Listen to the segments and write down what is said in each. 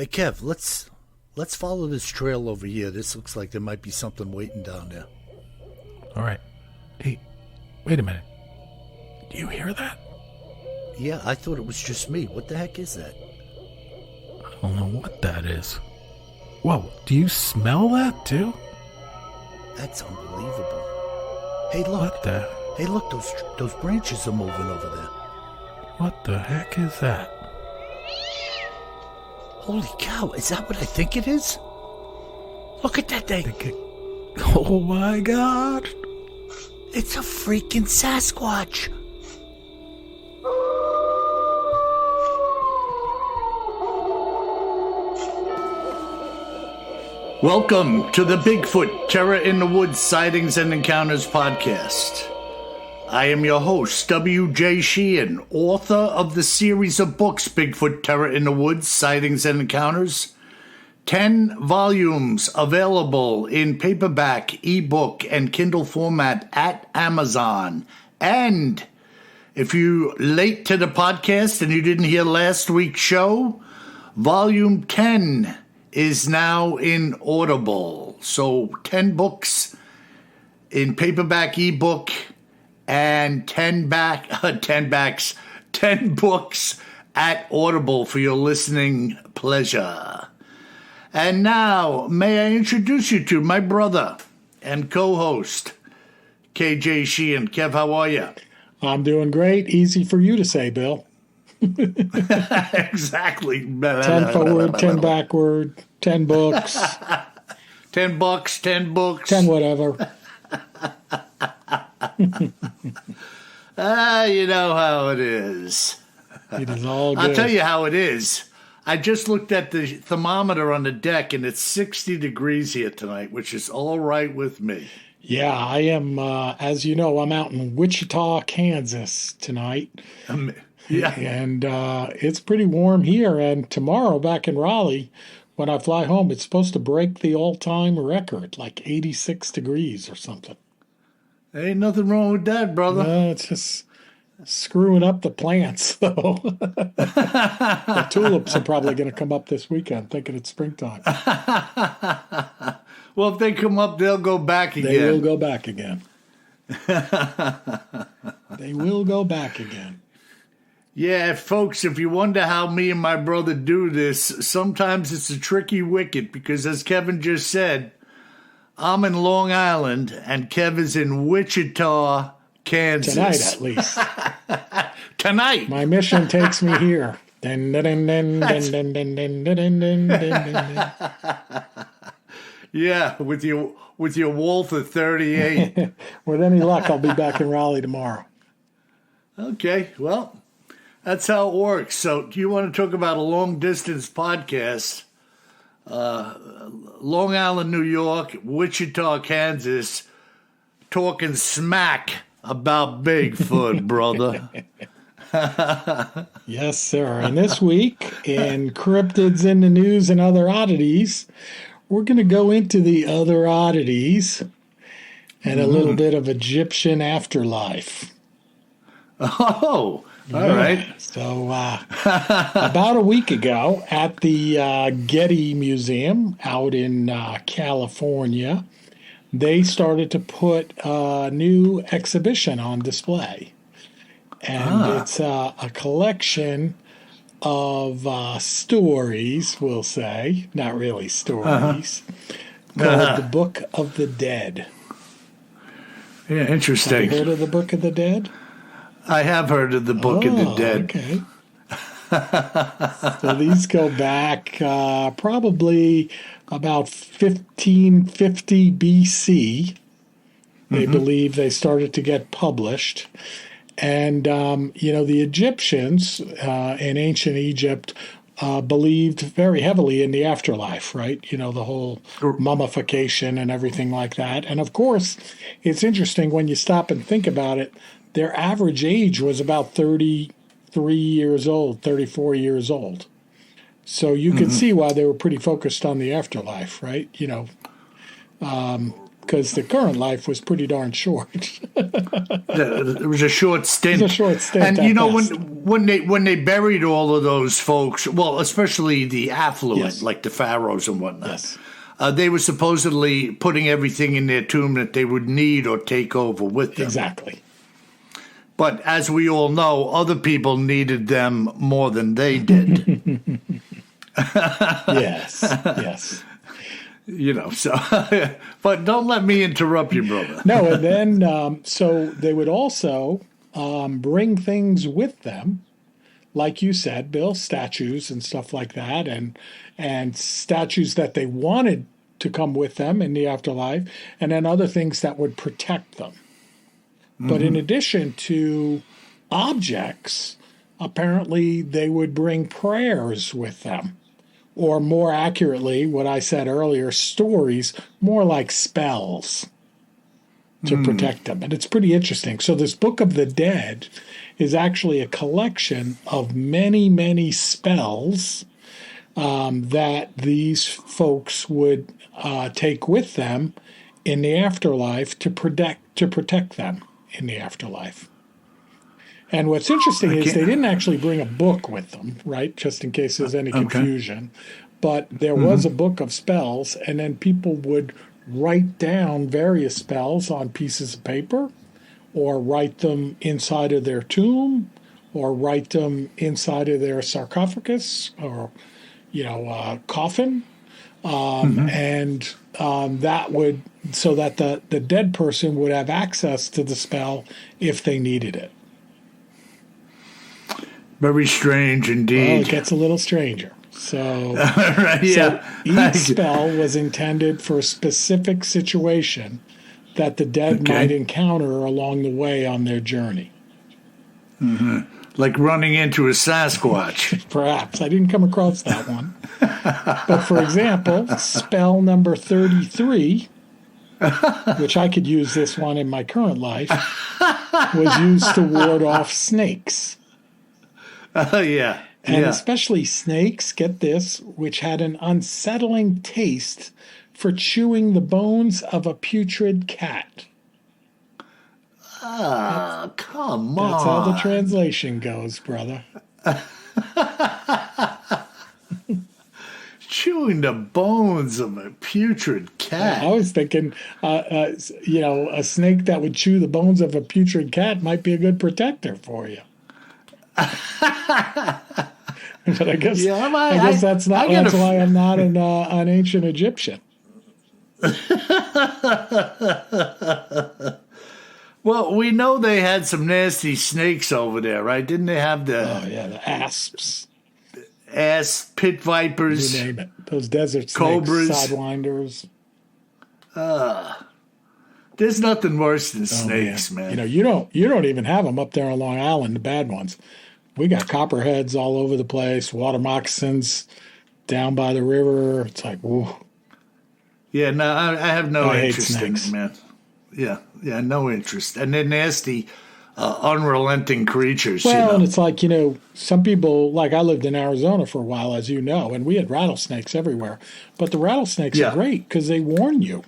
Hey Kev, let's follow this trail over here. This looks like there might be something waiting down there. All right. Hey, wait a minute. Do you hear that? Yeah, I thought it was just me. What the heck is that? I don't know what that is. Whoa, do you smell that too? That's unbelievable. Hey, look. What the? Hey, look, those branches are moving over there. What the heck is that? Holy cow, is that what I think it is? Look at that thing. Oh my God. It's a freaking Sasquatch. Welcome to the Bigfoot Terror in the Woods Sightings and Encounters podcast. I am your host, W.J. Sheehan, author of the series of books Bigfoot Terror in the Woods Sightings and Encounters. 10 volumes available in paperback, ebook, and Kindle format at Amazon. And if you're late to the podcast and you didn't hear last week's show, Volume 10 is now in Audible. So 10 books in paperback, ebook, and 10 books at Audible for your listening pleasure. And now, may I introduce you to my brother and co-host, KJ Sheehan. Kev, how are you? I'm doing great. Easy for you to say, Bill. Exactly. 10 forward, 10 backward, 10 books. 10 bucks, 10 books. 10 whatever. You know how it is. It is all good. I'll tell you how it is. I just looked at the thermometer on the deck, and it's 60 degrees here tonight, which is all right with me. Yeah, I am, as you know, I'm out in Wichita, Kansas tonight. Yeah. And it's pretty warm here. And tomorrow back in Raleigh, when I fly home, it's supposed to break the all-time record, like 86 degrees or something. Ain't nothing wrong with that, brother. No, it's just screwing up the plants, though. The tulips are probably going to come up this weekend, thinking it's springtime. Well, if they come up, they'll go back again. They will go back again. They will go back again. Yeah, folks, if you wonder how me and my brother do this, sometimes it's a tricky wicket because, as Kevin just said, I'm in Long Island and Kev is in Wichita, Kansas. Tonight, at least. Tonight. My mission takes me here. Yeah, with your Walther 38. With any luck, I'll be back in Raleigh tomorrow. Okay, well, that's how it works. So, do you want to talk about a long-distance podcast? Long Island, New York, Wichita, Kansas, talking smack about Bigfoot, brother. Yes, sir. And this week, in Cryptids in the News and Other Oddities, we're going to go into the other oddities and a little bit of Egyptian afterlife. Oh, all right. So about a week ago at the Getty Museum out in California, they started to put a new exhibition on display. And it's a collection of stories, we'll say, not really stories, called The Book of the Dead. Yeah, interesting. Have you heard of The Book of the Dead? I have heard of the Book of the Dead. Okay. So these go back probably about 1550 BC. They believe they started to get published. And, the Egyptians in ancient Egypt believed very heavily in the afterlife, right? You know, the whole mummification and everything like that. And, of course, it's interesting when you stop and think about it. Their average age was about 33 years old, 34 years old. So you can see why they were pretty focused on the afterlife, right? You know, because the current life was pretty darn short. It was a short stint. It was a short stint. And you know, when they buried all of those folks, well, especially the affluent, Yes. like the pharaohs and whatnot, Yes. they were supposedly putting everything in their tomb that they would need or take over with them. Exactly. But as we all know, other people needed them more than they did. Yes. Yes. You know, so, but don't let me interrupt you, brother. No, and then so they would also bring things with them, like you said, Bill, statues and stuff like that, and statues that they wanted to come with them in the afterlife, and then other things that would protect them. But in addition to objects, apparently they would bring prayers with them. Or more accurately, what I said earlier, stories, more like spells to protect them. And it's pretty interesting. So this Book of the Dead is actually a collection of many, many spells that these folks would take with them in the afterlife to protect them in the afterlife. And what's interesting is they didn't actually bring a book with them, right? Just in case there's any confusion. But there was a book of spells, and then people would write down various spells on pieces of paper, or write them inside of their tomb, or write them inside of their sarcophagus, or, coffin. And that would, so that the dead person would have access to the spell if they needed it. Very strange indeed. Well, it gets a little stranger. So, right, yeah. So each spell was intended for a specific situation that the dead might encounter along the way on their journey. Like running into a Sasquatch. Perhaps. I didn't come across that one. But for example, spell number 33, which I could use this one in my current life, was used to ward off snakes. Oh, yeah. And especially snakes, get this, which had an unsettling taste for chewing the bones of a putrid cat. Ah, come on. That's how the translation goes, brother. Chewing the bones of a putrid cat. I was thinking, a snake that would chew the bones of a putrid cat might be a good protector for you. But I guess that's not. That's why I'm not an ancient Egyptian. Well, we know they had some nasty snakes over there, right? Didn't they have the the asps, pit vipers, you name it? Those desert snakes, cobras, sidewinders. There's nothing worse than snakes, man. You don't even have them up there on Long Island, the bad ones. We got copperheads all over the place, water moccasins down by the river. It's like, whoa. Yeah, no, I have no interest in snakes. it, man. Yeah, no interest. And they're nasty, unrelenting creatures. Well, and it's like, some people, like I lived in Arizona for a while, as you know, and we had rattlesnakes everywhere. But the rattlesnakes are great because they warn you.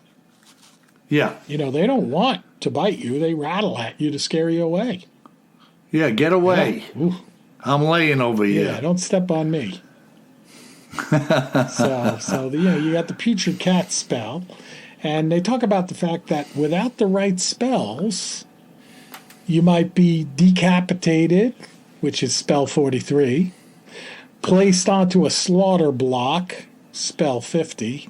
Yeah. They don't want to bite you. They rattle at you to scare you away. Yeah, get away. Yeah. I'm laying over here. Yeah, don't step on me. So you got the putrid cat spell. And they talk about the fact that without the right spells, you might be decapitated, which is spell 43, placed onto a slaughter block, spell 50,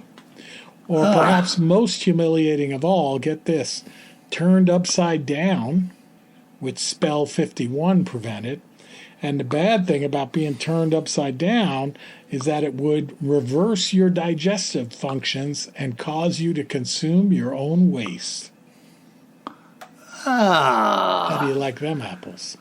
or perhaps most humiliating of all, get this, turned upside down, which spell 51 prevented. And the bad thing about being turned upside down is that it would reverse your digestive functions and cause you to consume your own waste. How do you like them apples?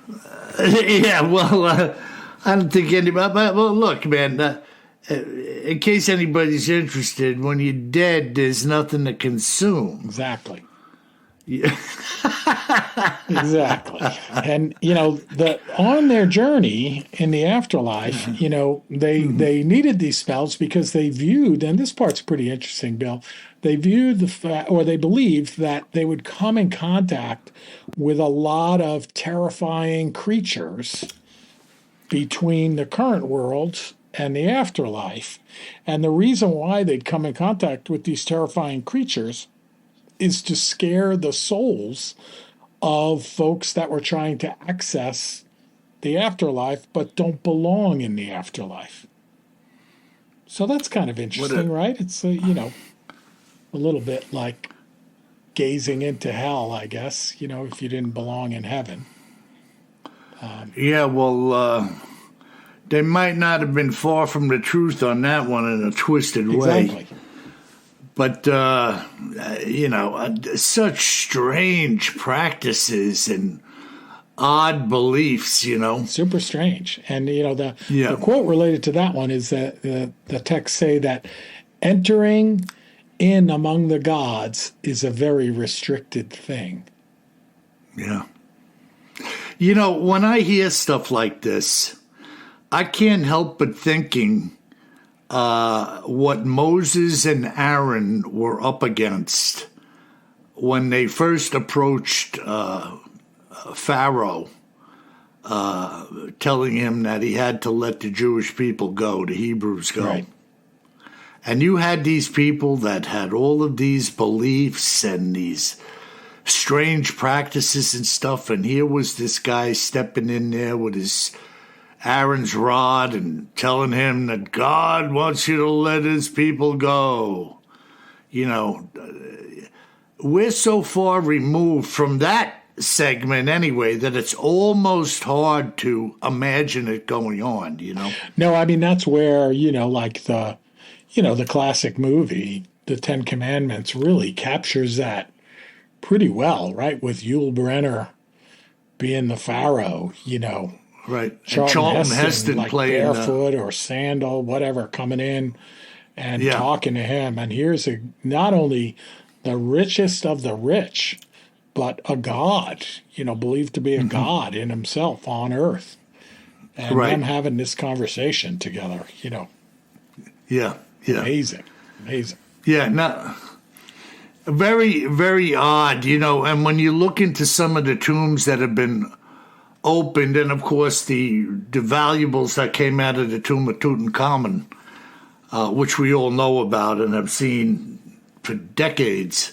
Yeah, well, I don't think anybody... Well, look, man, in case anybody's interested, when you're dead, there's nothing to consume. Exactly. Yeah. Exactly. And, on their journey in the afterlife, they needed these spells because they viewed, and this part's pretty interesting, Bill, they viewed they believed that they would come in contact with a lot of terrifying creatures between the current world and the afterlife. And the reason why they'd come in contact with these terrifying creatures is to scare the souls of folks that were trying to access the afterlife but don't belong in the afterlife. So that's kind of interesting, right? It's, a little bit like gazing into hell, I guess, if you didn't belong in heaven. They might not have been far from the truth on that one in a twisted way. Exactly. But, such strange practices and odd beliefs, Super strange. And, the quote related to that one is that the texts say that entering in among the gods is a very restricted thing. Yeah. When I hear stuff like this, I can't help but thinking what Moses and Aaron were up against when they first approached Pharaoh, telling him that he had to let the Jewish people go, the Hebrews go. Right. And you had these people that had all of these beliefs and these strange practices and stuff, and here was this guy stepping in there with his Aaron's rod and telling him that God wants you to let his people go. We're so far removed from that segment anyway that it's almost hard to imagine it going on, No, I mean, that's where, like the classic movie, The Ten Commandments, really captures that pretty well, right? With Yul Brynner being the Pharaoh, Right. Charlton Heston like playing barefoot or sandal, whatever, coming in and talking to him. And here's not only the richest of the rich, but a god, believed to be a god in himself on earth. And them having this conversation together, Yeah. Amazing. Yeah, very, very odd, and when you look into some of the tombs that have been opened, and of course the valuables that came out of the tomb of Tutankhamun, which we all know about and have seen for decades,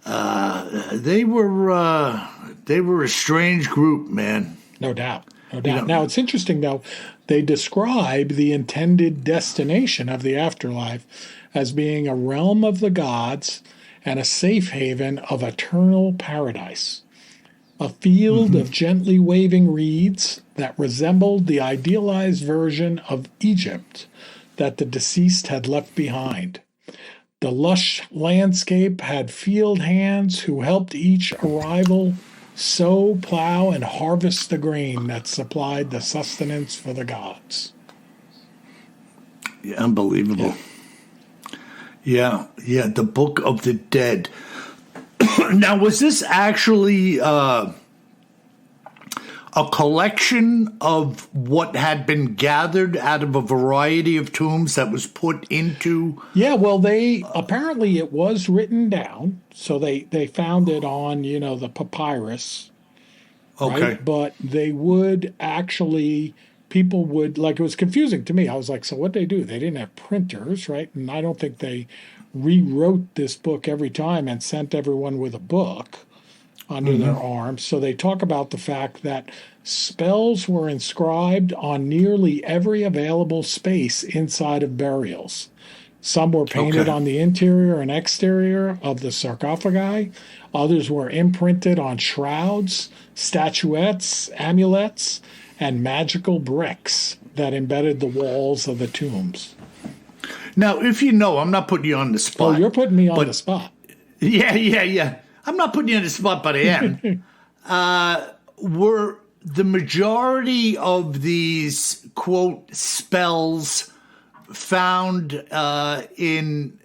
they were a strange group, man. No doubt. Now, it's interesting, though, they describe the intended destination of the afterlife as being a realm of the gods and a safe haven of eternal paradise. A field of gently waving reeds that resembled the idealized version of Egypt that the deceased had left behind. The lush landscape had field hands who helped each arrival sow, plow, and harvest the grain that supplied the sustenance for the gods. Yeah, unbelievable. Yeah, the Book of the Dead. Now, was this actually a collection of what had been gathered out of a variety of tombs that was put into? Yeah, well, apparently it was written down, so they found it on, the papyrus. Okay. Right? But they would actually, people would, like, it was confusing to me. I was like, so what'd they do? They didn't have printers, right? And I don't think they rewrote this book every time and sent everyone with a book under their arms. So they talk about the fact that spells were inscribed on nearly every available space inside of burials. Some were painted on the interior and exterior of the sarcophagi. Others were imprinted on shrouds, statuettes, amulets, and magical bricks that embedded the walls of the tombs. Now, if you know, I'm not putting you on the spot. Oh, you're putting me on the spot. Yeah. I'm not putting you on the spot, but I am. Were the majority of these, quote, spells found in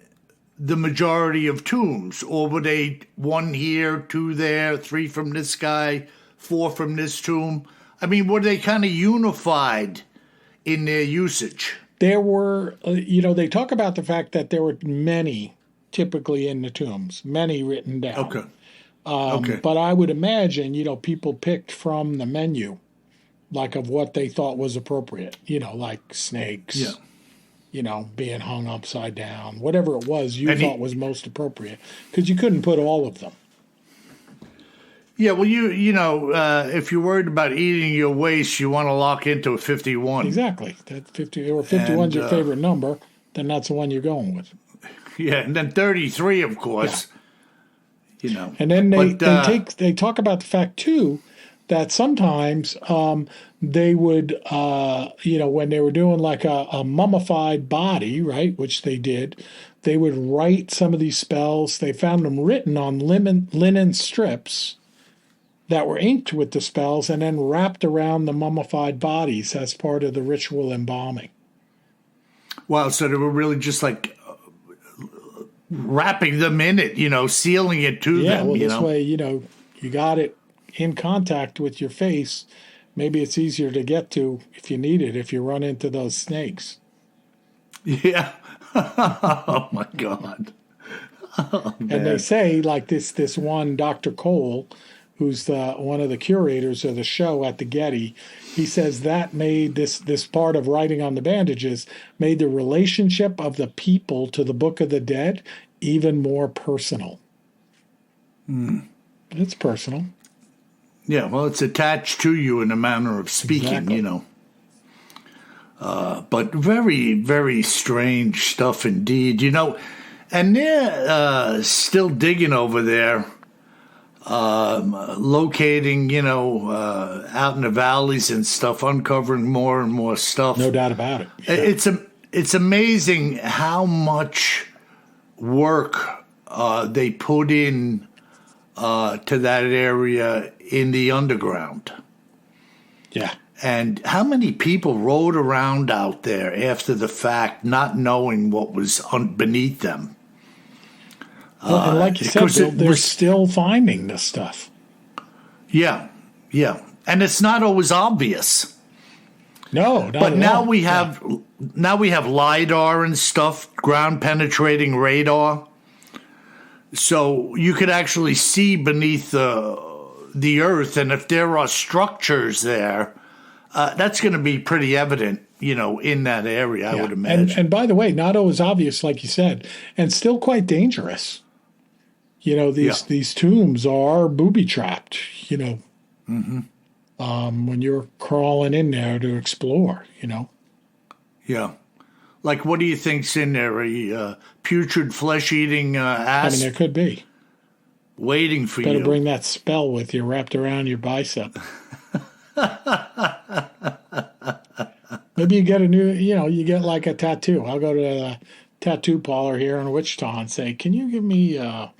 the majority of tombs, or were they 1 here, 2 there, 3 from this guy, 4 from this tomb? I mean, were they kind of unified in their usage? There were, they talk about the fact that there were many typically in the tombs, many written down. Okay. Okay. But I would imagine, people picked from the menu, like of what they thought was appropriate, like snakes. Yeah. Being hung upside down, whatever it was thought was most appropriate, because you couldn't put all of them. Yeah, well, if you're worried about eating your waste, you want to lock into a 51. Exactly. That 50 or 51's your favorite number, then that's the one you're going with. Yeah, and then 33, of course. Yeah. And then they talk about the fact too that sometimes they would, when they were doing like a mummified body, right, which they did, they would write some of these spells. They found them written on linen strips that were inked with the spells and then wrapped around the mummified bodies as part of the ritual embalming. Wow, so they were really just like wrapping them in it, sealing it to them. Yeah, well, this way, you got it in contact with your face. Maybe it's easier to get to if you need it, if you run into those snakes. Yeah. Oh, my God. Oh, and they say, like this one Dr. Cole, who's one of the curators of the show at the Getty, he says that made this part of writing on the bandages made the relationship of the people to the Book of the Dead even more personal. It's personal. Yeah, well, it's attached to you in a manner of speaking, Exactly. But very, very strange stuff indeed, And they're still digging over there, locating, out in the valleys and stuff, uncovering more and more stuff. No doubt about it. Yeah. It's amazing how much work they put in to that area in the underground. Yeah. And how many people rode around out there after the fact, not knowing what was beneath them? Well, and like you said, Bill, they're still finding this stuff. Yeah, yeah. And it's not always obvious. No, not but at now all. we have LiDAR and stuff, ground penetrating radar. So you could actually see beneath the earth, and if there are structures there, that's going to be pretty evident, in that area, I would imagine. And by the way, not always obvious, like you said, and still quite dangerous. These tombs are booby trapped, when you're crawling in there to explore, Yeah. Like, what do you think's in there? A putrid flesh-eating ass? I mean, there could be. Waiting for you. Better bring that spell with you wrapped around your bicep. Maybe you get you get like a tattoo. I'll go to a tattoo parlor here in Wichita and say, can you give me an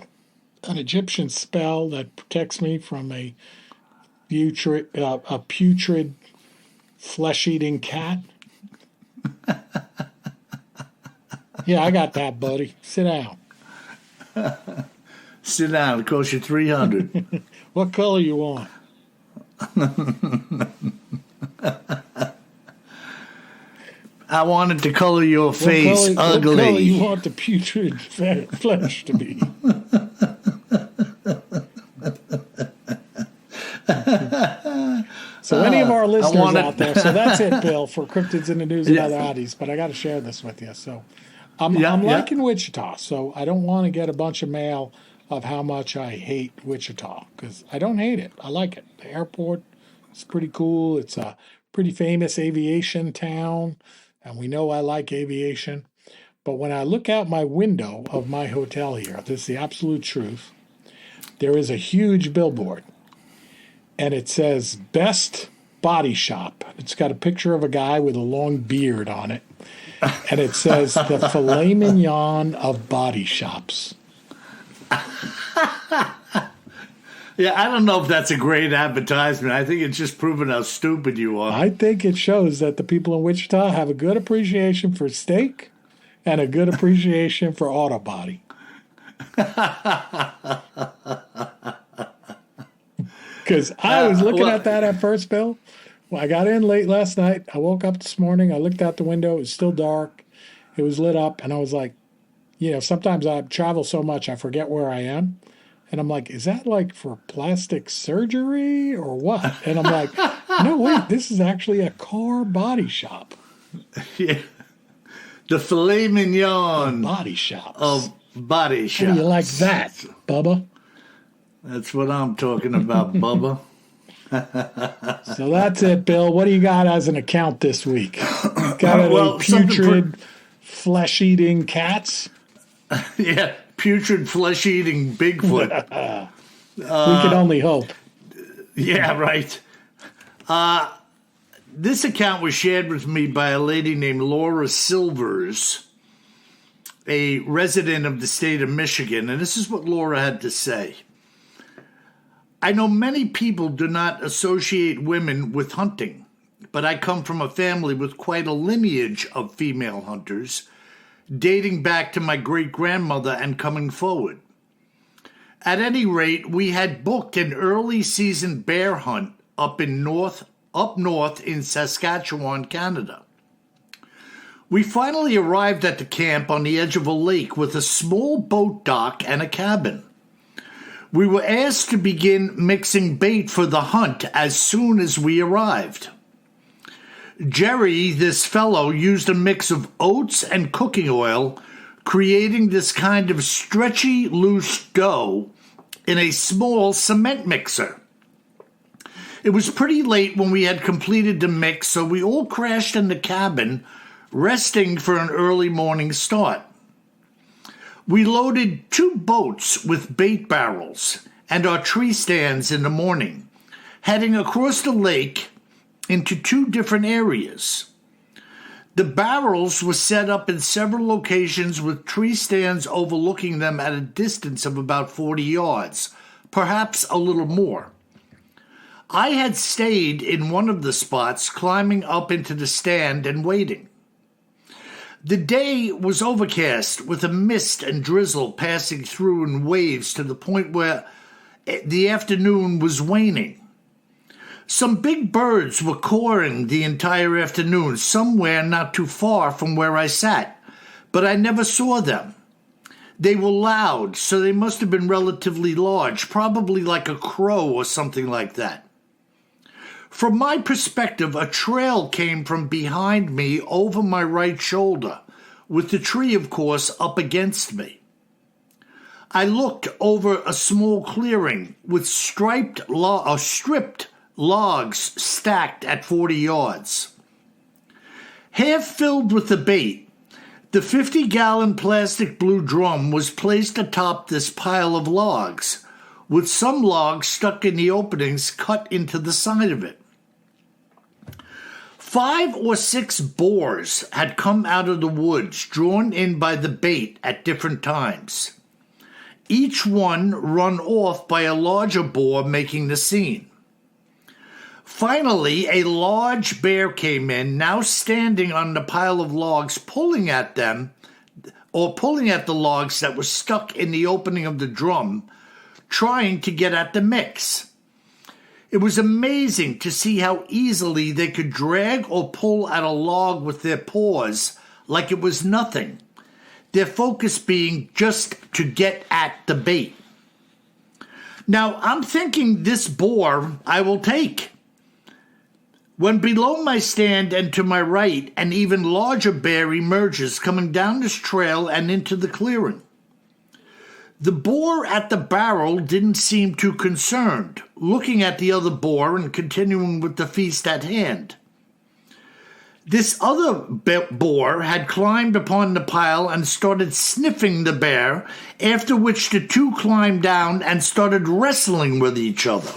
Egyptian spell that protects me from a putrid flesh-eating cat? Yeah, I got that, buddy. Sit down. Sit down. It costs you $300. What color you want? I wanted to color your face ugly. What color you want the putrid flesh to be? So any of our listeners out there, so that's it, Bill, for Cryptids in the News and Other Oddities, but I got to share this with you. So I'm liking Wichita, so I don't want to get a bunch of mail of how much I hate Wichita, because I don't hate it. I like it. The airport is pretty cool. It's a pretty famous aviation town, and we know I like aviation. But when I look out my window of my hotel here, this is the absolute truth, there is a huge billboard, and it says Best Body Shop. It's got a picture of a guy with a long beard on it, and it says the filet mignon of body shops. Yeah, I don't know if that's a great advertisement. I think it's just proving how stupid you are. I think it shows that the people in Wichita have a good appreciation for steak and a good appreciation for auto body. Because I was looking at that at first, Bill. Well, I got in late last night. I woke up this morning. I looked out the window. It was still dark. It was lit up. And I was like, sometimes I travel so much I forget where I am. And I'm like, is that like for plastic surgery or what? And I'm like, no, wait, this is actually a car body shop. Yeah. The filet mignon. Body shops. Of body shops. How do you like that, Bubba? That's what I'm talking about, Bubba. So that's it, Bill. What do you got as an account this week? Got any putrid, flesh-eating cats? Yeah, putrid, flesh-eating Bigfoot. We can only hope. Yeah, right. This account was shared with me by a lady named Laura Silvers, a resident of the state of Michigan, and this is what Laura had to say. I know many people do not associate women with hunting, but I come from a family with quite a lineage of female hunters, dating back to my great-grandmother and coming forward. At any rate, we had booked an early season bear hunt up north in Saskatchewan, Canada. We finally arrived at the camp on the edge of a lake with a small boat dock and a cabin. We were asked to begin mixing bait for the hunt as soon as we arrived. Jerry, this fellow, used a mix of oats and cooking oil, creating this kind of stretchy, loose dough in a small cement mixer. It was pretty late when we had completed the mix, so we all crashed in the cabin, resting for an early morning start. We loaded 2 boats with bait barrels and our tree stands in the morning, heading across the lake into 2 different areas. The barrels were set up in several locations with tree stands overlooking them at a distance of about 40 yards, perhaps a little more. I had stayed in one of the spots, climbing up into the stand and waiting. The day was overcast with a mist and drizzle passing through in waves to the point where the afternoon was waning. Some big birds were cawing the entire afternoon, somewhere not too far from where I sat, but I never saw them. They were loud, so they must have been relatively large, probably like a crow or something like that. From my perspective, a trail came from behind me over my right shoulder, with the tree, of course, up against me. I looked over a small clearing with stripped logs stacked at 40 yards. Half filled with the bait, the 50-gallon plastic blue drum was placed atop this pile of logs, with some logs stuck in the openings cut into the side of it. 5 or 6 boars had come out of the woods, drawn in by the bait at different times. Each one run off by a larger boar making the scene. Finally, a large bear came in, now standing on the pile of logs, pulling at the logs that were stuck in the opening of the drum, trying to get at the mix. It was amazing to see how easily they could drag or pull at a log with their paws like it was nothing, their focus being just to get at the bait. Now, I'm thinking this boar I will take. When below my stand and to my right, an even larger bear emerges, coming down this trail and into the clearing. The boar at the barrel didn't seem too concerned, looking at the other boar and continuing with the feast at hand. This other boar had climbed upon the pile and started sniffing the bear, after which the 2 climbed down and started wrestling with each other.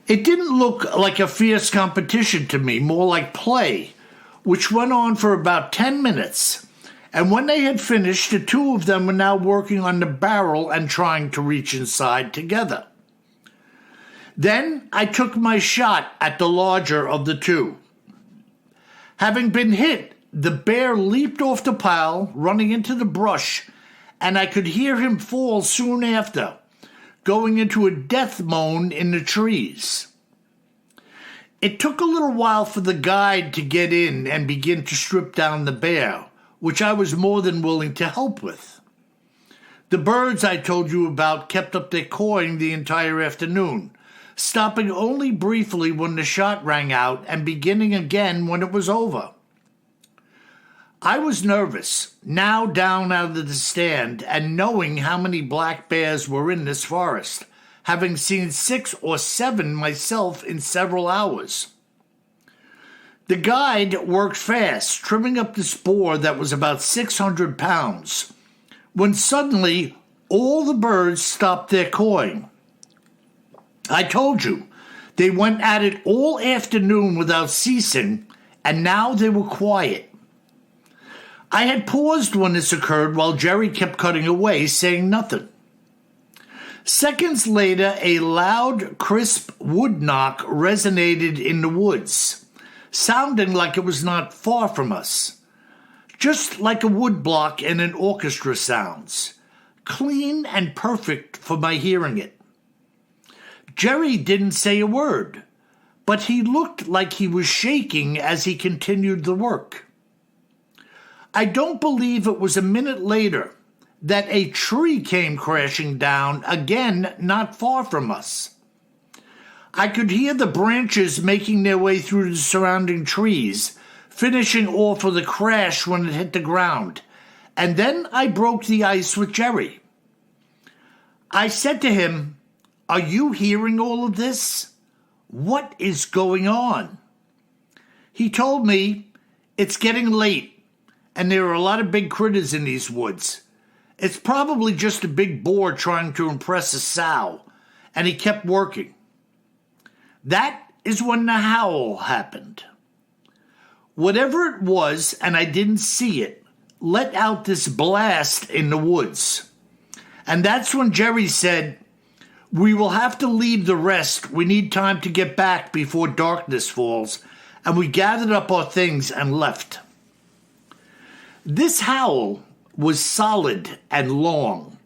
It didn't look like a fierce competition to me, more like play, which went on for about 10 minutes. And when they had finished, the 2 of them were now working on the barrel and trying to reach inside together. Then I took my shot at the larger of the 2. Having been hit, the bear leaped off the pile, running into the brush, and I could hear him fall soon after, going into a death moan in the trees. It took a little while for the guide to get in and begin to strip down the bear, which I was more than willing to help with. The birds I told you about kept up their cawing the entire afternoon, stopping only briefly when the shot rang out and beginning again when it was over. I was nervous, now down out of the stand and knowing how many black bears were in this forest, having seen 6 or 7 myself in several hours. The guide worked fast, trimming up this boar that was about 600 pounds, when suddenly all the birds stopped their cawing. I told you, they went at it all afternoon without ceasing, and now they were quiet. I had paused when this occurred while Jerry kept cutting away, saying nothing. Seconds later, a loud, crisp wood knock resonated in the woods, sounding like it was not far from us, just like a wood block in an orchestra sounds, clean and perfect for my hearing it. Jerry didn't say a word, but he looked like he was shaking as he continued the work. I don't believe it was a minute later that a tree came crashing down, again not far from us. I could hear the branches making their way through the surrounding trees, finishing off with a crash when it hit the ground, and then I broke the ice with Jerry. I said to him, "Are you hearing all of this? What is going on?" He told me, "It's getting late, and there are a lot of big critters in these woods. It's probably just a big boar trying to impress a sow," and he kept working. That is when the howl happened. Whatever it was, and I didn't see it, let out this blast in the woods. And that's when Jerry said, "We will have to leave the rest. We need time to get back before darkness falls," and we gathered up our things and left. This howl was solid and long,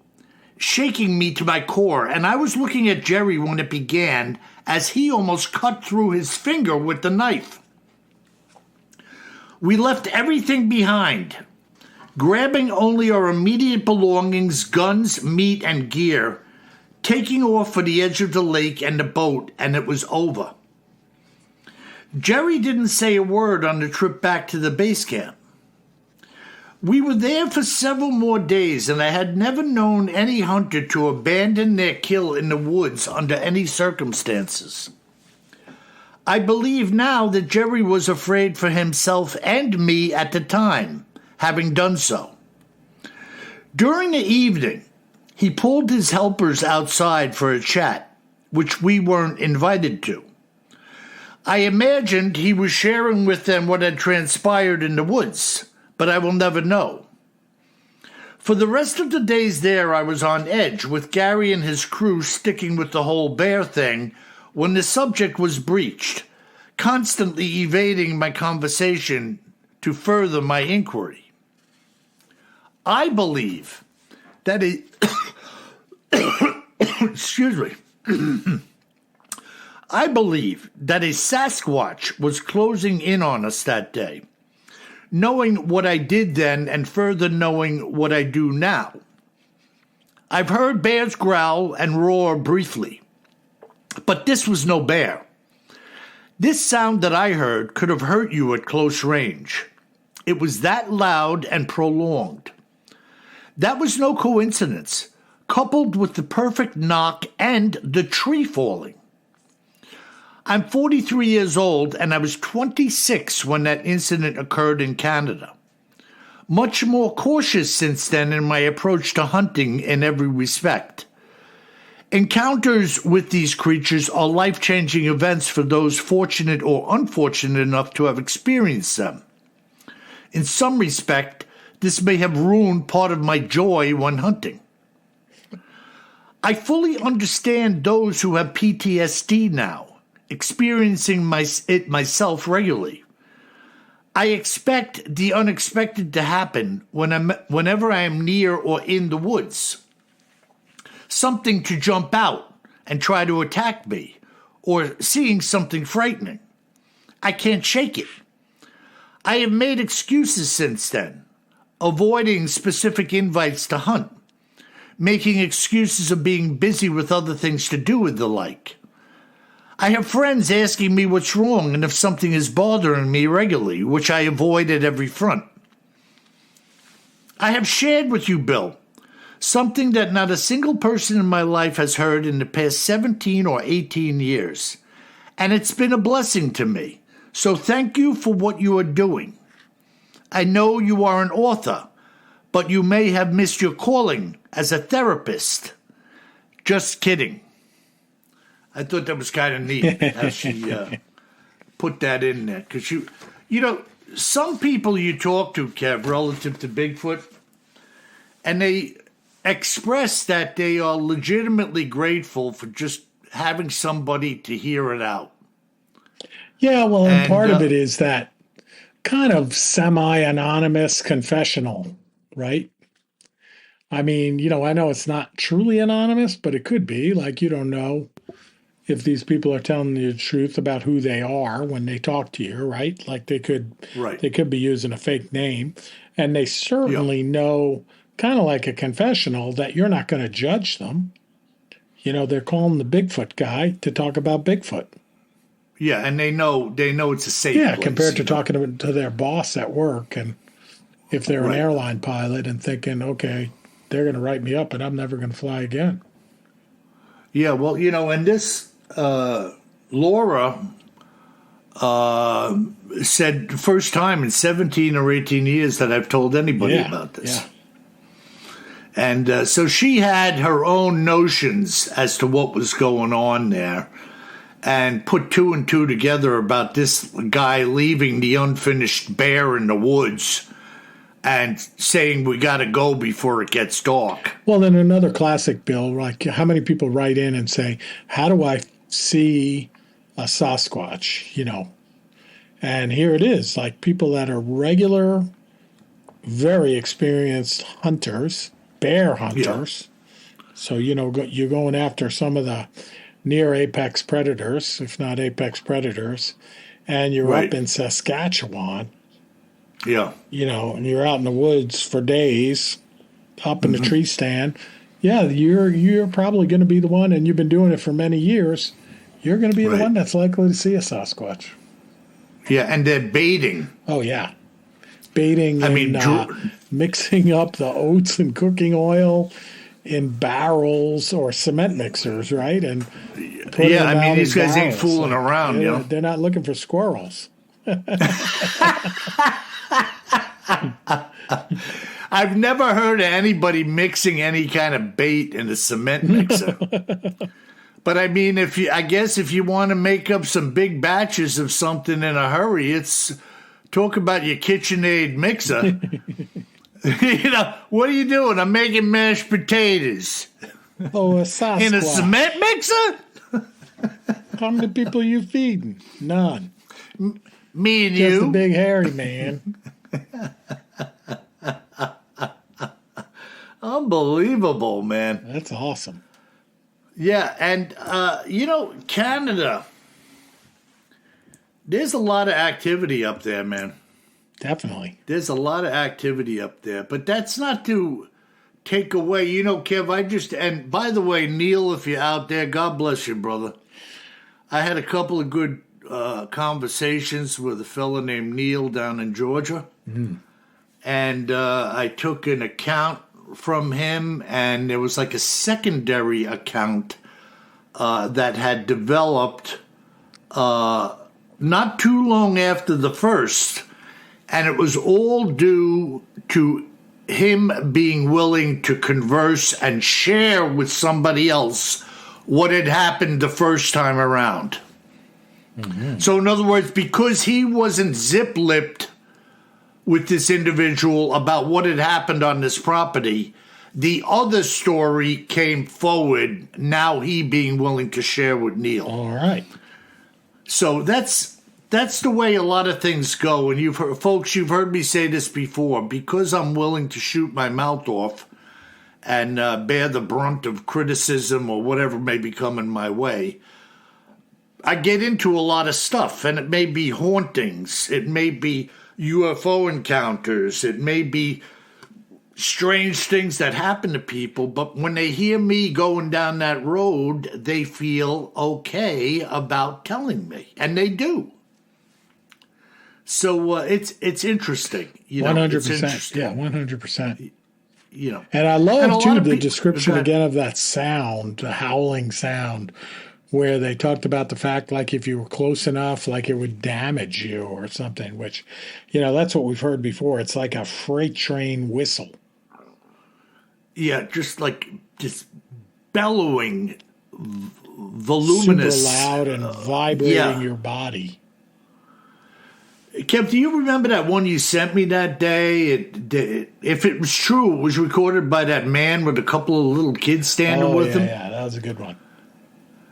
shaking me to my core, and I was looking at Jerry when it began as he almost cut through his finger with the knife. We left everything behind, grabbing only our immediate belongings, guns, meat, and gear, taking off for the edge of the lake and the boat, and it was over. Jerry didn't say a word on the trip back to the base camp. We were there for several more days, and I had never known any hunter to abandon their kill in the woods under any circumstances. I believe now that Jerry was afraid for himself and me at the time, having done so. During the evening, he pulled his helpers outside for a chat, which we weren't invited to. I imagined he was sharing with them what had transpired in the woods, but I will never know. For the rest of the days there, I was on edge, with Gary and his crew sticking with the whole bear thing when the subject was breached, constantly evading my conversation to further my inquiry. I believe that excuse me. I believe that a Sasquatch was closing in on us that day, knowing what I did then and further knowing what I do now. I've heard bears growl and roar briefly, but this was no bear. This sound that I heard could have hurt you at close range. It was that loud and prolonged. That was no coincidence, coupled with the perfect knock and the tree falling. I'm 43 years old, and I was 26 when that incident occurred in Canada. Much more cautious since then in my approach to hunting in every respect. Encounters with these creatures are life-changing events for those fortunate or unfortunate enough to have experienced them. In some respect, this may have ruined part of my joy when hunting. I fully understand those who have PTSD now, experiencing it myself regularly. I expect the unexpected to happen whenever I am near or in the woods. Something to jump out and try to attack me, or seeing something frightening. I can't shake it. I have made excuses since then, avoiding specific invites to hunt, making excuses of being busy with other things to do and the like. I have friends asking me what's wrong and if something is bothering me regularly, which I avoid at every front. I have shared with you, Bill, something that not a single person in my life has heard in the past 17 or 18 years, and it's been a blessing to me. So thank you for what you are doing. I know you are an author, but you may have missed your calling as a therapist. Just kidding. I thought that was kind of neat how she put that in there. Because some people you talk to, Kev, relative to Bigfoot, and they express that they are legitimately grateful for just having somebody to hear it out. Yeah, well, and part of it is that kind of semi-anonymous confessional, right? I mean, I know it's not truly anonymous, but it could be. Like, you don't know if these people are telling you the truth about who they are when they talk to you, right? Like they could be using a fake name, and they certainly know, kind of like a confessional, that you're not going to judge them. They're calling the Bigfoot guy to talk about Bigfoot. Yeah, and they know it's a safe place. Yeah, compared to talking to their boss at work, and if they're an airline pilot and thinking, okay, they're going to write me up and I'm never going to fly again. Yeah, well, and this Laura said first time in 17 or 18 years that I've told anybody about this. Yeah. And so she had her own notions as to what was going on there, and put two and two together about this guy leaving the unfinished bear in the woods and saying we got to go before it gets dark. Well, then another classic, Bill, like how many people write in and say, how do I see a Sasquatch, And here it is, like people that are regular, very experienced hunters, bear hunters. Yeah. So, you're going after some of the near apex predators, if not apex predators, and you're up in Saskatchewan. Yeah. And you're out in the woods for days, up in the tree stand. Yeah, you're probably going to be the one, and you've been doing it for many years. You're going to be the one that's likely to see a Sasquatch. Yeah, and they're baiting. Oh, yeah. Baiting mixing up the oats and cooking oil in barrels or cement mixers, right? And these guys ain't fooling around, They're not looking for squirrels. I've never heard of anybody mixing any kind of bait in a cement mixer. But I mean, if you want to make up some big batches of something in a hurry, it's talk about your KitchenAid mixer. What are you doing? I'm making mashed potatoes. Oh, a Sasquatch. In a cement mixer? How many people are you feeding? None. Me and Just you. a big hairy man. Unbelievable, man. That's awesome. Yeah, and, Canada, there's a lot of activity up there, man. Definitely. There's a lot of activity up there, but that's not to take away. Kev, and by the way, Neil, if you're out there, God bless you, brother. I had a couple of good conversations with a fella named Neil down in Georgia. Mm-hmm. And I took an account from him, and there was like a secondary account that had developed not too long after the first, and it was all due to him being willing to converse and share with somebody else what had happened the first time around. Mm-hmm. So in other words, because he wasn't zip-lipped with this individual about what had happened on this property, the other story came forward, now he being willing to share with Neil. All right. So that's that's the way a lot of things go. And you've heard me say this before. Because I'm willing to shoot my mouth off and bear the brunt of criticism or whatever may be coming my way, I get into a lot of stuff. And it may be hauntings. It may be UFO encounters. It may be strange things that happen to people. But when they hear me going down that road, they feel okay about telling me. And they do. So it's interesting. 100%. Yeah, 100%. And I love, too, the description again of that sound, the howling sound, where they talked about the fact, like, if you were close enough, like it would damage you or something, which, that's what we've heard before. It's like a freight train whistle. Yeah, just bellowing, voluminous. Super loud and vibrating your body. Kev, do you remember that one you sent me that day? If it was true, it was recorded by that man with a couple of little kids standing with him. Yeah, that was a good one.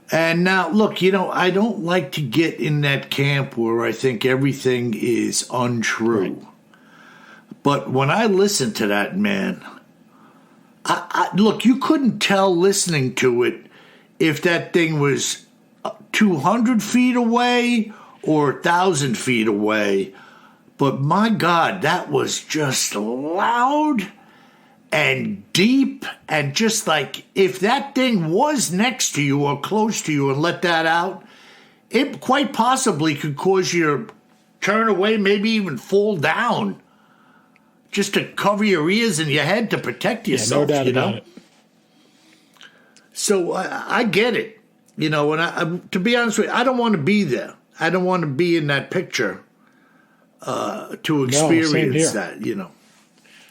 And now, look, I don't like to get in that camp where I think everything is untrue. Right. But when I listen to that man, look, you couldn't tell listening to it if that thing was 200 feet away or 1,000 feet away. But my God, that was just loud and deep, and just like if that thing was next to you or close to you and let that out, it quite possibly could cause you to turn away, maybe even fall down, just to cover your ears and your head to protect yourself. No doubt about it. So I get it, and I, to be honest with you, I don't want to be there. I don't want to be in that picture to experience that,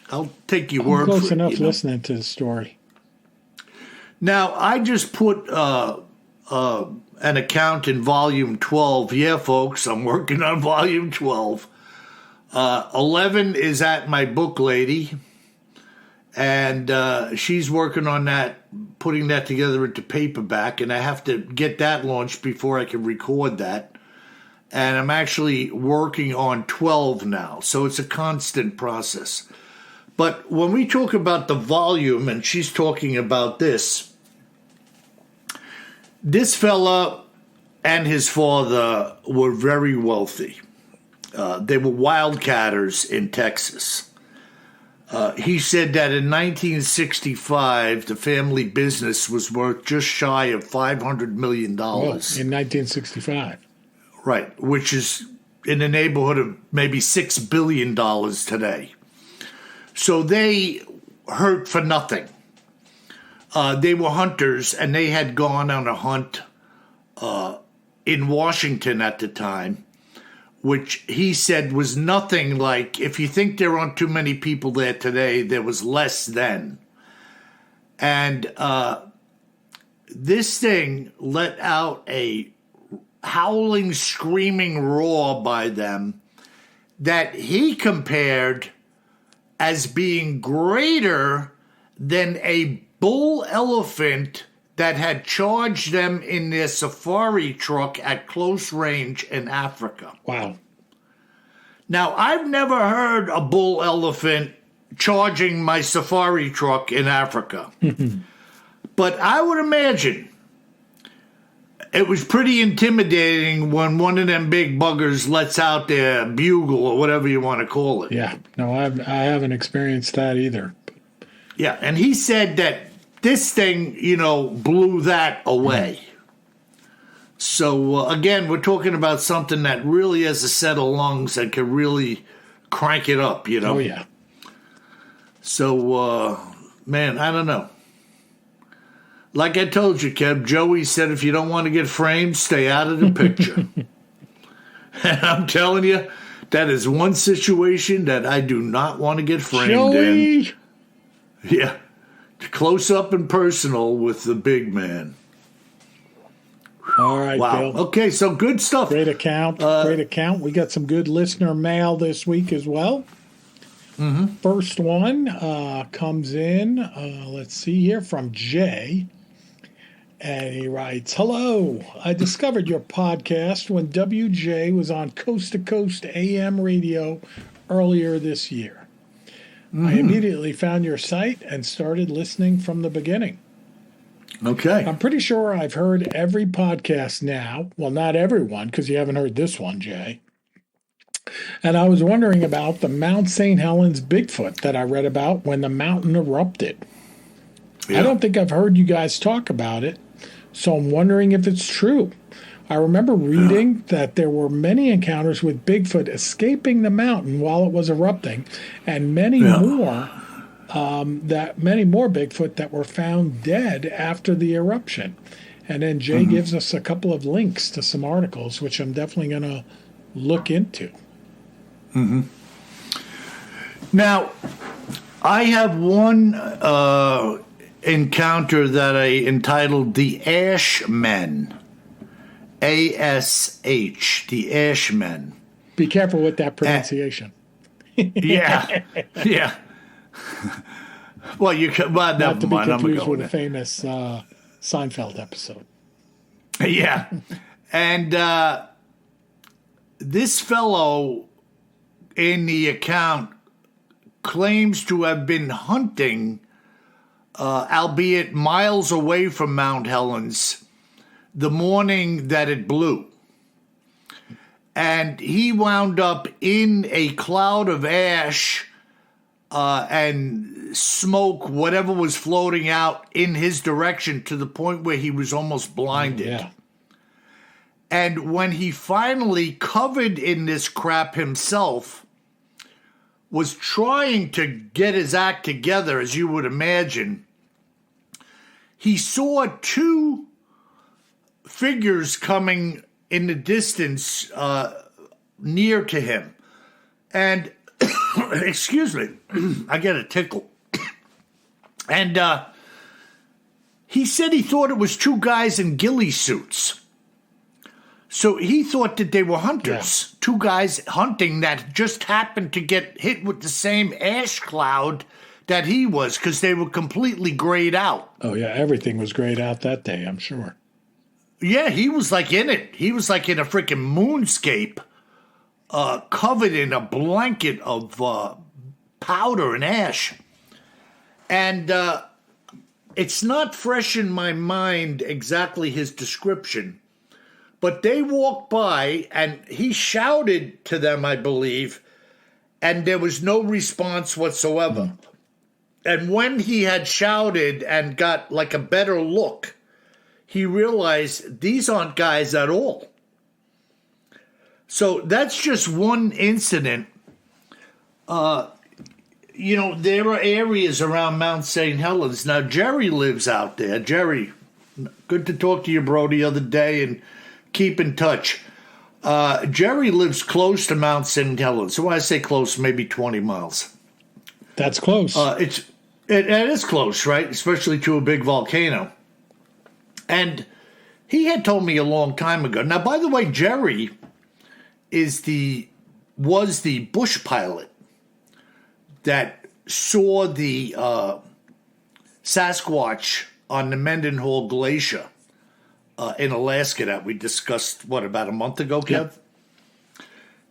I'll take your word for it. I'm close enough listening to the story. Now, I just put an account in Volume 12. Yeah, folks, I'm working on Volume 12. 11 is at my book lady, and she's working on that, putting that together into paperback, and I have to get that launched before I can record that. And I'm actually working on 12 now, so it's a constant process. But when we talk about the volume, and she's talking about this fella and his father were very wealthy. They were wildcatters in Texas. He said that in 1965, the family business was worth just shy of $500 million. Well, in 1965. Right, which is in the neighborhood of maybe $6 billion today. So they hurt for nothing. They were hunters, and they had gone on a hunt in Washington at the time, which he said was nothing like, if you think there aren't too many people there today, there was less then. And this thing let out a howling, screaming roar by them that he compared as being greater than a bull elephant that had charged them in their safari truck at close range in Africa. Wow. Now, I've never heard a bull elephant charging my safari truck in Africa. But I would imagine it was pretty intimidating when one of them big buggers lets out their bugle or whatever you want to call it. Yeah, no, I haven't experienced that either. Yeah, and he said that this thing, blew that away. So, again, we're talking about something that really has a set of lungs that can really crank it up, Oh, yeah. So, man, I don't know. Like I told you, Kev, Joey said if you don't want to get framed, stay out of the picture. And I'm telling you, that is one situation that I do not want to get framed Joey. In. Yeah. Close up and personal with the big man. All right, wow. Bill. Okay, so good stuff. Great account. Great account. We got some good listener mail this week as well. Mm-hmm. First one comes in, let's see here, from Jay. And he writes, "Hello, I discovered your podcast when WJ was on Coast to Coast AM radio earlier this year. I immediately found your site and started listening from the beginning. Okay. I'm pretty sure I've heard every podcast now. Well, not everyone, because you haven't heard this one, Jay. And I was wondering about the Mount St. Helens Bigfoot that I read about when the mountain erupted. Yeah. I don't think I've heard you guys talk about it, so I'm wondering if it's true. I remember reading that there were many encounters with Bigfoot escaping the mountain while it was erupting, and many more Bigfoot that were found dead after the eruption." And then Jay gives us a couple of links to some articles, which I'm definitely going to look into. Now, I have one encounter that I entitled The Ashmen. ASH, the Ashmen. Be careful with that pronunciation. Yeah. Well, you can. Well, Not never to be mind. I'm confused going with a famous Seinfeld episode. Yeah, and this fellow in the account claims to have been hunting, albeit miles away from Mount Helens, the morning that it blew. And he wound up in a cloud of ash and smoke, whatever was floating out in his direction, to the point where he was almost blinded. Yeah. And when he finally, covered in this crap himself, was trying to get his act together, as you would imagine, he saw two figures coming in the distance near to him. And, excuse me, I get a tickle. And he said he thought it was two guys in ghillie suits. So he thought that they were hunters, two guys hunting that just happened to get hit with the same ash cloud that he was, because they were completely grayed out. Oh, yeah, everything was grayed out that day, I'm sure. Yeah, he was like in it. He was like in a freaking moonscape, covered in a blanket of powder and ash. And it's not fresh in my mind exactly his description, but they walked by and he shouted to them, I believe, and there was no response whatsoever. And when he had shouted and got like a better look, he realized these aren't guys at all. So that's just one incident. You know, there are areas around Mount St. Helens. Now, Jerry lives out there. Jerry, good to talk to you, bro, the other day, and keep in touch. Jerry lives close to Mount St. Helens. So when I say close, maybe 20 miles. That's close. It is close, right? Especially to a big volcano. And he had told me a long time ago. Now, by the way, Jerry was the bush pilot that saw the Sasquatch on the Mendenhall Glacier in Alaska that we discussed, about a month ago, Kev? Yep.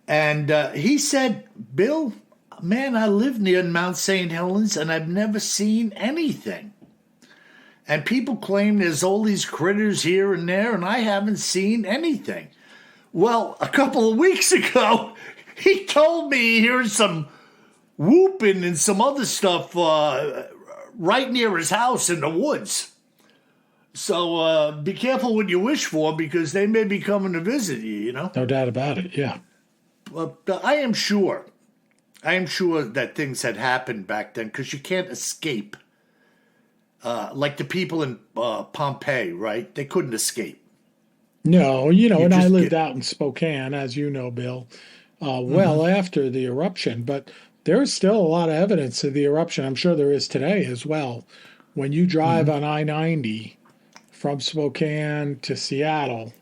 And he said, Bill, man, I live near Mount St. Helens and I've never seen anything. And people claim there's all these critters here and there, and I haven't seen anything. Well, a couple of weeks ago, he told me he heard some whooping and some other stuff right near his house in the woods. So be careful what you wish for, because they may be coming to visit you, you know? No doubt about it, yeah. But I am sure that things had happened back then, because you can't escape. Like the people in Pompeii, right? They couldn't escape. No, and I lived out in Spokane, as you know, Bill, well after the eruption. But there's still a lot of evidence of the eruption. I'm sure there is today as well. When you drive on I-90 from Spokane to Seattle,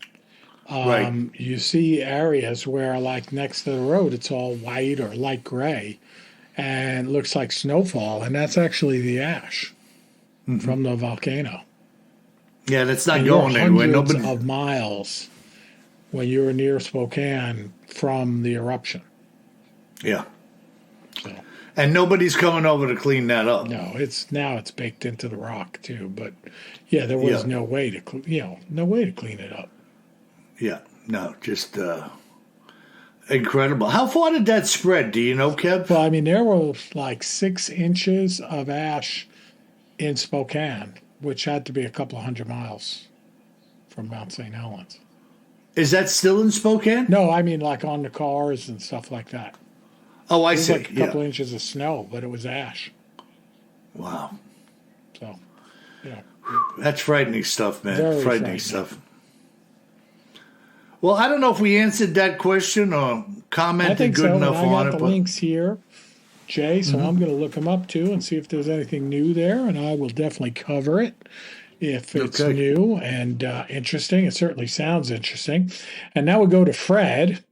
right. You see areas where, like next to the road, it's all white or light gray and looks like snowfall. And that's actually the ash from the volcano. Yeah, that's not And going you're anywhere. hundreds Nobody. of miles when you're near Spokane from the eruption. Yeah. So, And nobody's coming over to clean that up. no, it's baked into the rock too. But yeah, there was no way to clean it up. Yeah. No, just incredible. How far did that spread? Do you know, Kev? Well, I mean, there were like 6 inches of ash in Spokane, which had to be a couple of 100 miles from Mount St. Helens. Is that still in Spokane? No, I mean like on the cars and stuff like that. Oh, I It was see. like a couple inches of snow, but it was ash. Wow. So, yeah. That's frightening stuff, man. Very Frightening stuff. Well, I don't know if we answered that question or I commented think good so. enough And I on got it. the But links here, Jay, so I'm going to look them up too and see if there's anything new there, and I will definitely cover it if it's Okay. new and interesting. It certainly sounds interesting. And now we go to Fred,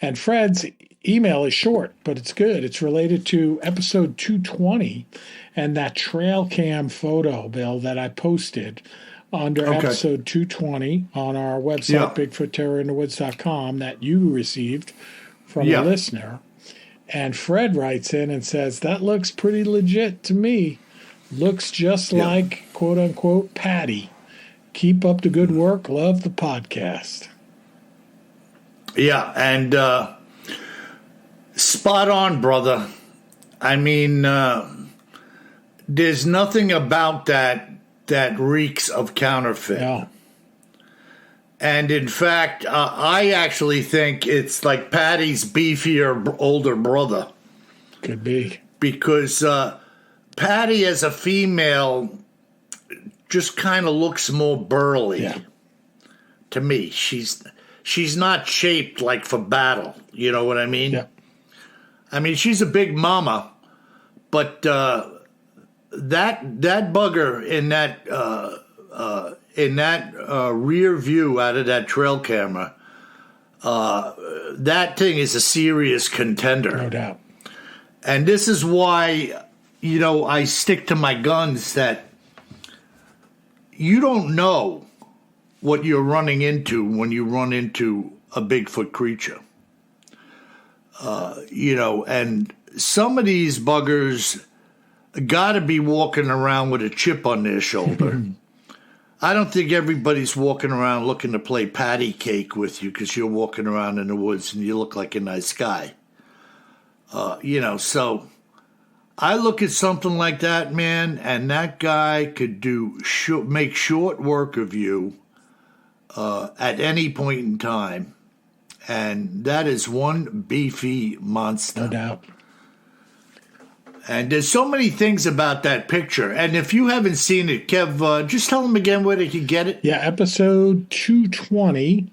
and Fred's email is short, but it's good. It's related to episode 220 and that trail cam photo, Bill, that I posted under episode 220 on our website, BigfootTerrorInTheWoods.com, that you received from a listener. And Fred writes in and says, that looks pretty legit to me. Looks just like, quote unquote, Patty. Keep up the good work. Love the podcast. yeah, and spot on, brother. I mean, there's nothing about that reeks of counterfeit. No. And in fact, I actually think it's like Patty's beefier older brother. Could be. Because Patty as a female just kind of looks more burly to me. She's not shaped like for battle. You know what I mean? Yeah. I mean, she's a big mama, but that bugger in that rear view out of that trail camera, that thing is a serious contender. No doubt. And this is why, I stick to my guns that you don't know what you're running into when you run into a Bigfoot creature. And some of these buggers got to be walking around with a chip on their shoulder. I don't think everybody's walking around looking to play patty cake with you because you're walking around in the woods and you look like a nice guy. So I look at something like that, man, and that guy could make short work of you at any point in time. And that is one beefy monster. No doubt. And there's so many things about that picture. And if you haven't seen it, Kev, just tell them again where they can get it. Yeah, episode 220.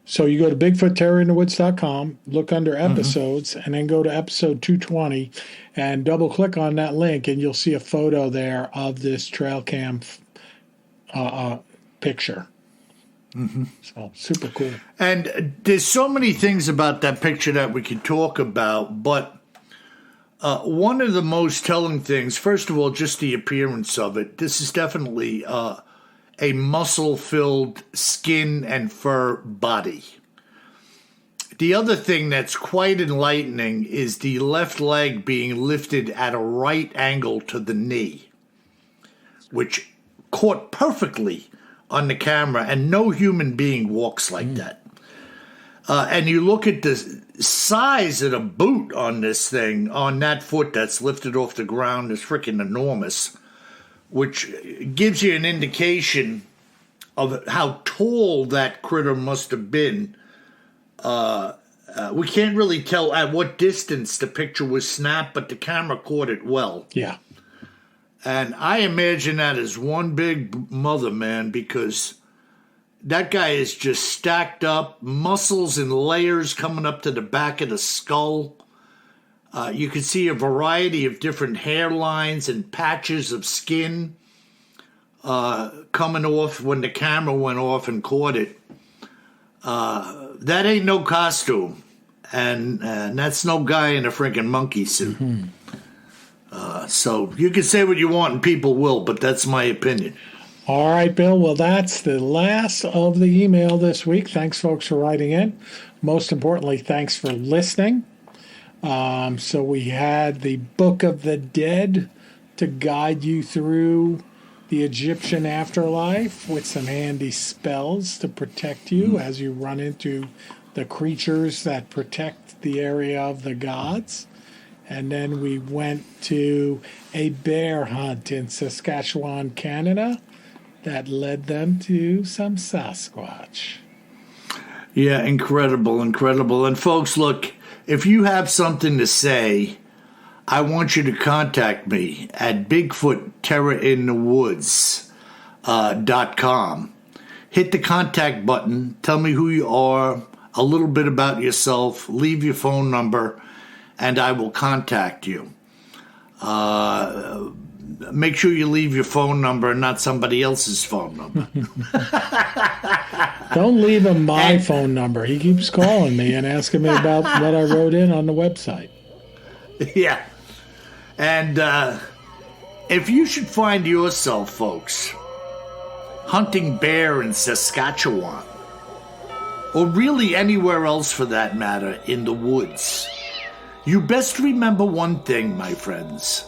So you go to BigfootTerrorInTheWoods.com, look under episodes, and then go to episode 220 and double-click on that link, and you'll see a photo there of this trail cam picture. Mm-hmm. So super cool. And there's so many things about that picture that we could talk about, but one of the most telling things, first of all, just the appearance of it. This is definitely a muscle-filled skin and fur body. The other thing that's quite enlightening is the left leg being lifted at a right angle to the knee, which caught perfectly on the camera, and no human being walks like that. And you look at the size of the boot on this thing, on that foot that's lifted off the ground, is freaking enormous, which gives you an indication of how tall that critter must have been. We can't really tell at what distance the picture was snapped, but the camera caught it well. Yeah. And I imagine that as one big mother, man, because that guy is just stacked up, muscles and layers coming up to the back of the skull. You can see a variety of different hairlines and patches of skin coming off when the camera went off and caught it. That ain't no costume, and that's no guy in a freaking monkey suit. So you can say what you want, and people will, but that's my opinion. All right, Bill. Well, that's the last of the email this week. Thanks, folks, for writing in. Most importantly, thanks for listening. So we had the Book of the Dead to guide you through the Egyptian afterlife with some handy spells to protect you as you run into the creatures that protect the area of the gods. And then we went to a bear hunt in Saskatchewan, Canada, that led them to some Sasquatch. Yeah, incredible. And folks, look, if you have something to say, I want you to contact me at BigfootTerrorInTheWoods.com. Hit the contact button. Tell me who you are, a little bit about yourself, leave your phone number, and I will contact you. Make sure you leave your phone number and not somebody else's phone number. Don't leave him my phone number. He keeps calling me and asking me about what I wrote in on the website. Yeah. And if you should find yourself, folks, hunting bear in Saskatchewan, or really anywhere else for that matter in the woods, you best remember one thing, my friends.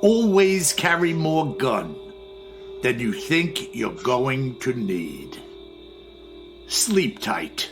Always carry more gun than you think you're going to need. Sleep tight.